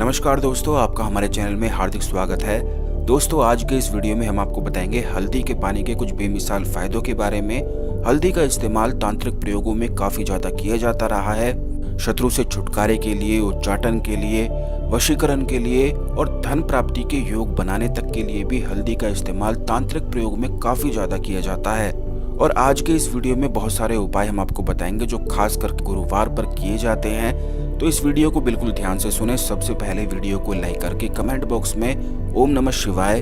नमस्कार दोस्तों, आपका हमारे चैनल में हार्दिक स्वागत है। दोस्तों, आज के इस वीडियो में हम आपको बताएंगे हल्दी के पानी के कुछ बेमिसाल फायदों के बारे में। हल्दी का इस्तेमाल तांत्रिक प्रयोगों में काफी ज्यादा किया जाता रहा है। शत्रु से छुटकारे के लिए, उच्चाटन के लिए, वशीकरण के लिए और धन प्राप्ति के योग बनाने तक के लिए भी हल्दी का इस्तेमाल तांत्रिक प्रयोग में काफी ज्यादा किया जाता है। और आज के इस वीडियो में बहुत सारे उपाय हम आपको बताएंगे जो खासकर गुरुवार पर किए जाते हैं। तो इस वीडियो को बिल्कुल ध्यान से सुने। सबसे पहले वीडियो को लाइक करके कमेंट बॉक्स में ओम नमः शिवाय,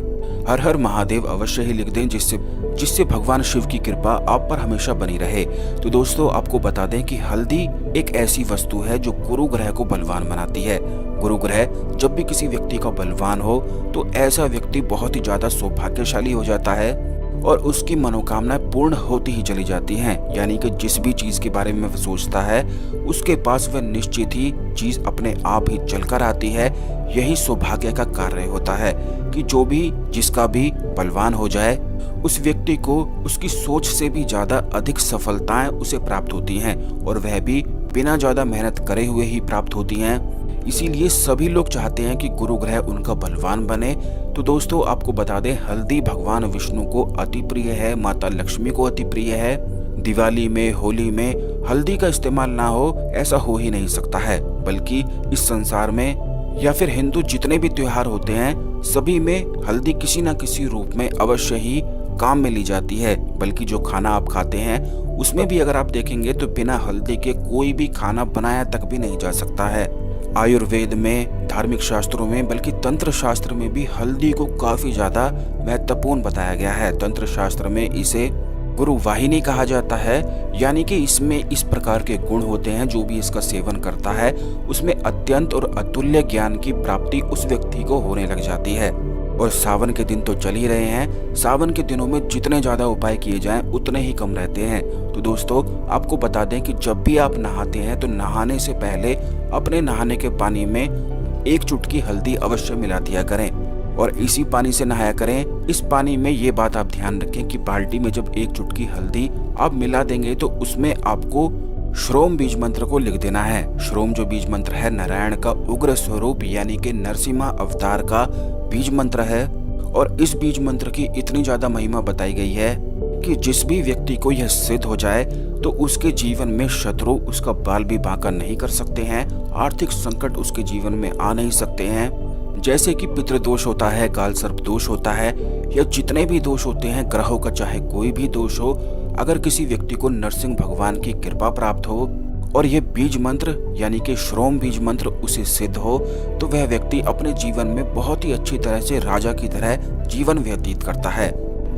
हर हर महादेव अवश्य ही लिख दें, जिससे भगवान शिव की कृपा आप पर हमेशा बनी रहे। तो दोस्तों, आपको बता दें कि हल्दी एक ऐसी वस्तु है जो गुरु ग्रह को बलवान बनाती है। गुरु ग्रह जब भी किसी व्यक्ति का बलवान हो तो ऐसा व्यक्ति बहुत ही ज्यादा सौभाग्यशाली हो जाता है और उसकी मनोकामनाएं पूर्ण होती ही चली जाती हैं। यानी कि जिस भी चीज के बारे में वह सोचता है उसके पास वह निश्चित ही चीज अपने आप ही चलकर आती है। यही सौभाग्य का कार्य होता है कि जो भी जिसका भी बलवान हो जाए उस व्यक्ति को उसकी सोच से भी ज्यादा अधिक सफलताएं उसे प्राप्त होती हैं और वह भी बिना ज्यादा मेहनत करे हुए ही प्राप्त होती हैं। इसीलिए सभी लोग चाहते हैं कि गुरु ग्रह उनका बलवान बने। तो दोस्तों, आपको बता दें हल्दी भगवान विष्णु को अति प्रिय है, माता लक्ष्मी को अति प्रिय है। दिवाली में, होली में हल्दी का इस्तेमाल ना हो ऐसा हो ही नहीं सकता है। बल्कि इस संसार में या फिर हिंदू जितने भी त्योहार होते हैं सभी में हल्दी किसी न किसी रूप में अवश्य ही काम में ली जाती है। बल्कि जो खाना आप खाते हैं उसमें भी अगर आप देखेंगे तो बिना हल्दी के कोई भी खाना बनाया तक भी नहीं जा सकता है। आयुर्वेद में, धार्मिक शास्त्रों में, बल्कि तंत्र शास्त्र में भी हल्दी को काफी ज्यादा महत्वपूर्ण बताया गया है। तंत्र शास्त्र में इसे गुरु वाहिनी कहा जाता है। यानी कि इसमें इस प्रकार के गुण होते हैं, जो भी इसका सेवन करता है उसमें अत्यंत और अतुल्य ज्ञान की प्राप्ति उस व्यक्ति को होने लग जाती है। और सावन के दिन तो चल ही रहे हैं। सावन के दिनों में जितने ज्यादा उपाय किए जाएं उतने ही कम रहते हैं। तो दोस्तों, आपको बता दें कि जब भी आप नहाते हैं तो नहाने से पहले अपने नहाने के पानी में एक चुटकी हल्दी अवश्य मिला दिया करें और इसी पानी से नहाया करें। इस पानी में ये बात आप ध्यान रखें कि बाल्टी में जब एक चुटकी हल्दी आप मिला देंगे तो उसमें आपको श्रोम बीज मंत्र को लिख देना है। श्रोम जो बीज मंत्र है नारायण का उग्र स्वरूप यानी कि नरसिम्हा अवतार का बीज मंत्र है। और इस बीज मंत्र की इतनी ज्यादा महिमा बताई गई है कि जिस भी व्यक्ति को यह सिद्ध हो जाए तो उसके जीवन में शत्रु उसका बाल भी बांका नहीं कर सकते हैं, आर्थिक संकट उसके जीवन में आ नहीं सकते हैं। जैसे कि पितृदोष होता है, काल सर्प दोष होता है, या जितने भी दोष होते हैं ग्रहों का चाहे कोई भी दोष हो, अगर किसी व्यक्ति को नरसिंह भगवान की कृपा प्राप्त हो और ये बीज मंत्र यानी कि श्रोम बीज मंत्र उसे सिद्ध हो तो वह व्यक्ति अपने जीवन में बहुत ही अच्छी तरह से राजा की तरह जीवन व्यतीत करता है।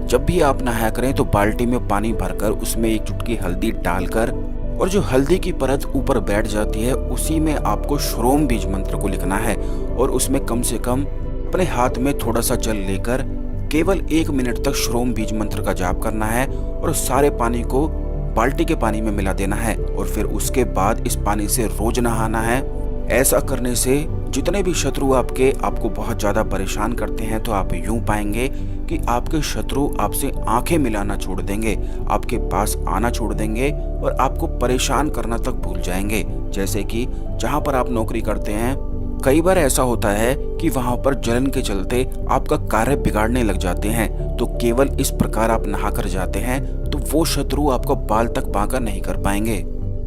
जब भी आप नहाया करें तो बाल्टी में पानी भरकर उसमें एक चुटकी हल्दी डालकर और जो हल्दी की परत ऊपर बैठ जाती है उसी में आपको श्रोम बीज मंत्र को लिखना है और उसमें कम से कम अपने हाथ में थोड़ा सा जल लेकर केवल 1 मिनट तक श्रोम बीज मंत्र का जाप करना है और सारे पानी को बाल्टी के पानी में मिला देना है और फिर उसके बाद इस पानी से रोज नहाना है। ऐसा करने से जितने भी शत्रु आपको बहुत ज्यादा परेशान करते हैं तो आप यूं पाएंगे कि आपके शत्रु आपसे आंखें मिलाना छोड़ देंगे, आपके पास आना छोड़ देंगे और आपको परेशान करना तक भूल जाएंगे। जैसे कि जहां पर आप नौकरी करते हैं कई बार ऐसा होता है कि वहां पर जलन के चलते आपका कार्य बिगाड़ने लग जाते हैं। तो केवल इस प्रकार आप नहाकर जाते हैं तो वो शत्रु आपका बाल तक बांका नहीं कर पाएंगे।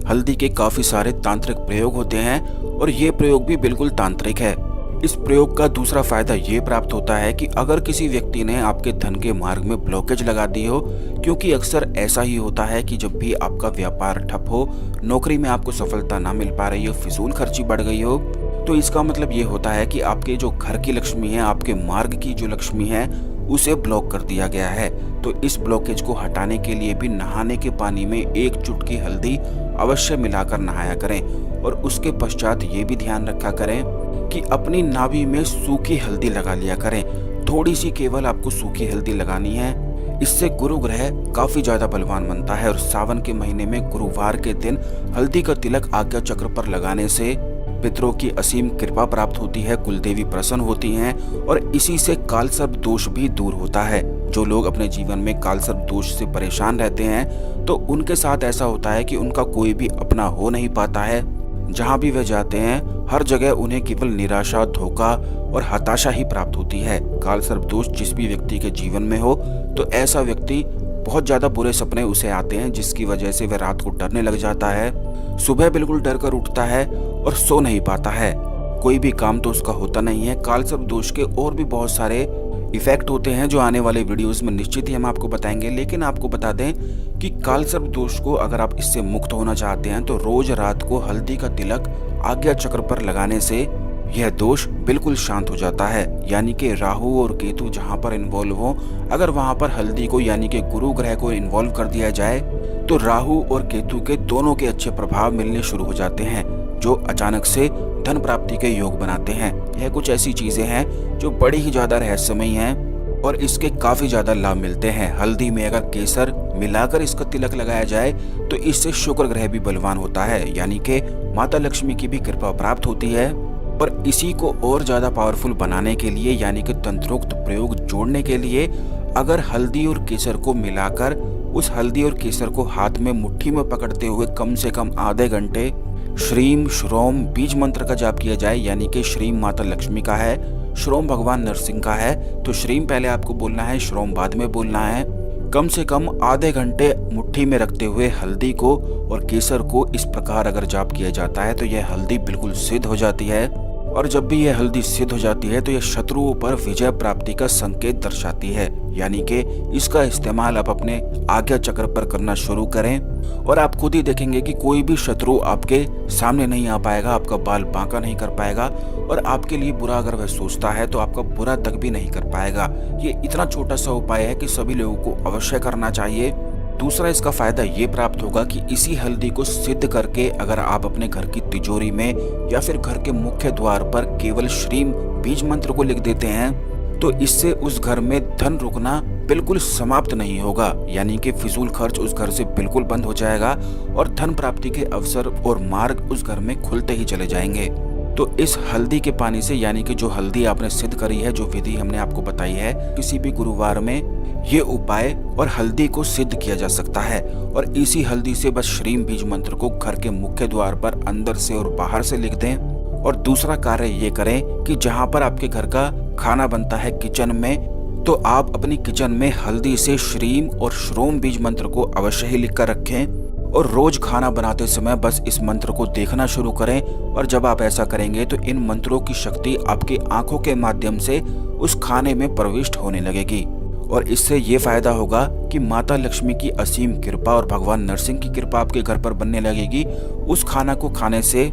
हल्दी के काफी सारे तांत्रिक प्रयोग होते हैं और ये प्रयोग भी बिल्कुल तांत्रिक है। इस प्रयोग का दूसरा फायदा ये प्राप्त होता है कि अगर किसी व्यक्ति ने आपके धन के मार्ग में ब्लॉकेज लगा दी हो, क्योंकि अक्सर ऐसा ही होता है कि जब भी आपका व्यापार ठप हो, नौकरी में आपको सफलता ना मिल पा रही हो, फिजूल खर्ची बढ़ गई हो, तो इसका मतलब ये होता है कि आपके जो घर की लक्ष्मी है, आपके मार्ग की जो लक्ष्मी है उसे ब्लॉक कर दिया गया है। तो इस ब्लॉकेज को हटाने के लिए भी नहाने के पानी में एक चुटकी हल्दी अवश्य मिलाकर नहाया करें और उसके पश्चात ये भी ध्यान रखा करें कि अपनी नाभि में सूखी हल्दी लगा लिया करें। थोड़ी सी केवल आपको सूखी हल्दी लगानी है। इससे गुरु ग्रह काफी ज्यादा बलवान बनता है और सावन के महीने में गुरुवार के दिन हल्दी का तिलक आज्ञा चक्र पर लगाने से पितरों की असीम कृपा प्राप्त होती है, कुलदेवी प्रसन्न होती हैं और इसी से काल सर्प दोष भी दूर होता है। जो लोग अपने जीवन में काल सर्प दोष से परेशान रहते हैं तो उनके साथ ऐसा होता है कि उनका कोई भी अपना हो नहीं पाता है, जहाँ भी वह जाते हैं हर जगह उन्हें केवल निराशा, धोखा और हताशा ही प्राप्त होती है। काल सर्प दोष जिस भी व्यक्ति के जीवन में हो तो ऐसा व्यक्ति बहुत ज्यादा बुरे सपने उसे आते हैं, जिसकी वजह से वह रात को डरने लग जाता है, सुबह बिल्कुल डर कर उठता है और सो नहीं पाता है, कोई भी काम तो उसका होता नहीं है। काल सर्प दोष के और भी बहुत सारे इफेक्ट होते हैं जो आने वाले वीडियोस में निश्चित ही हम आपको बताएंगे। लेकिन आपको बता दें कि काल सर्प दोष को अगर आप इससे मुक्त होना चाहते हैं तो रोज रात को हल्दी का तिलक आज्ञा चक्र पर लगाने से यह दोष बिल्कुल शांत हो जाता है। यानी कि राहु और केतु जहां पर इन्वॉल्व हो, अगर वहां पर हल्दी को यानी कि गुरु ग्रह को इन्वॉल्व कर दिया जाए तो राहु और केतु के दोनों के अच्छे प्रभाव मिलने शुरू हो जाते हैं, जो अचानक से धन प्राप्ति के योग बनाते हैं। यह कुछ ऐसी चीजें हैं जो बड़ी ही ज्यादा रहस्यमयी हैं और इसके काफी ज्यादा लाभ मिलते हैं। हल्दी में अगर केसर मिलाकर इसका तिलक लगाया जाए तो इससे शुक्र ग्रह भी बलवान होता है, यानी कि माता लक्ष्मी की भी कृपा प्राप्त होती है। और इसी को और ज्यादा पावरफुल बनाने के लिए यानी कि तंत्रोक्त प्रयोग जोड़ने के लिए अगर हल्दी और केसर को मिलाकर उस हल्दी और केसर को हाथ में मुट्ठी में पकड़ते हुए कम से कम आधे घंटे श्रीम श्रोम बीज मंत्र का जाप किया जाए, यानी कि श्रीम माता लक्ष्मी का है, श्रोम भगवान नरसिंह का है, तो श्रीम पहले आपको बोलना है, श्रोम बाद में बोलना है। कम से कम आधे घंटे मुट्ठी में रखते हुए हल्दी को और केसर को इस प्रकार अगर जाप किया जाता है तो यह हल्दी बिल्कुल सिद्ध हो जाती है। और जब भी यह हल्दी सिद्ध हो जाती है तो यह शत्रुओं पर विजय प्राप्ति का संकेत दर्शाती है, यानी कि इसका इस्तेमाल आप अपने आज्ञा चक्र पर करना शुरू करें और आप खुद ही देखेंगे कि कोई भी शत्रु आपके सामने नहीं आ पाएगा, आपका बाल बांका नहीं कर पाएगा और आपके लिए बुरा अगर वह सोचता है तो आपका बुरा तक भी नहीं कर पाएगा। ये इतना छोटा सा उपाय है कि सभी लोगों को अवश्य करना चाहिए। दूसरा इसका फायदा ये प्राप्त होगा कि इसी हल्दी को सिद्ध करके अगर आप अपने घर की तिजोरी में या फिर घर के मुख्य द्वार पर केवल श्रीम बीज मंत्र को लिख देते हैं तो इससे उस घर में धन रुकना बिल्कुल समाप्त नहीं होगा, यानी कि फिजूल खर्च उस घर से बिल्कुल बंद हो जाएगा और धन प्राप्ति के अवसर और मार्ग उस घर में खुलते ही चले जाएंगे। तो इस हल्दी के पानी से यानी कि जो हल्दी आपने सिद्ध करी है, जो विधि हमने आपको बताई है, किसी भी गुरुवार में ये उपाय और हल्दी को सिद्ध किया जा सकता है। और इसी हल्दी से बस श्रीम बीज मंत्र को घर के मुख्य द्वार पर अंदर से और बाहर से लिख दें। और दूसरा कार्य ये करें कि जहाँ पर आपके घर का खाना बनता है किचन में, तो आप अपनी किचन में हल्दी से श्रीम और श्रोम बीज मंत्र को अवश्य ही लिख कर रखें और रोज खाना बनाते समय बस इस मंत्र को देखना शुरू करें। और जब आप ऐसा करेंगे तो इन मंत्रों की शक्ति आपकी आंखों के माध्यम से उस खाने में प्रविष्ट होने लगेगी और इससे ये फायदा होगा कि माता लक्ष्मी की असीम कृपा और भगवान नरसिंह की कृपा आपके घर पर बनने लगेगी। उस खाना को खाने से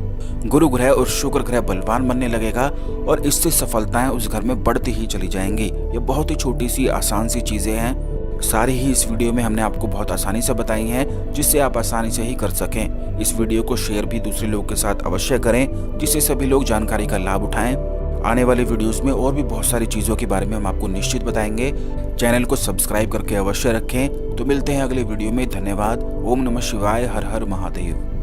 गुरु ग्रह और शुक्र ग्रह बलवान बनने लगेगा और इससे सफलताएं उस घर में बढ़ती ही चली जाएंगी। ये बहुत ही छोटी सी आसान सी चीजें हैं, सारी ही इस वीडियो में हमने आपको बहुत आसानी से बताई हैं, जिससे आप आसानी से ही कर सकें। इस वीडियो को शेयर भी दूसरे लोगों के साथ अवश्य करें, जिससे सभी लोग जानकारी का लाभ उठाएं। आने वाले वीडियोस में और भी बहुत सारी चीजों के बारे में हम आपको निश्चित बताएंगे। चैनल को सब्सक्राइब करके अवश्य रखें। तो मिलते हैं अगले वीडियो में। धन्यवाद। ओम नमः शिवाय। हर हर महादेव।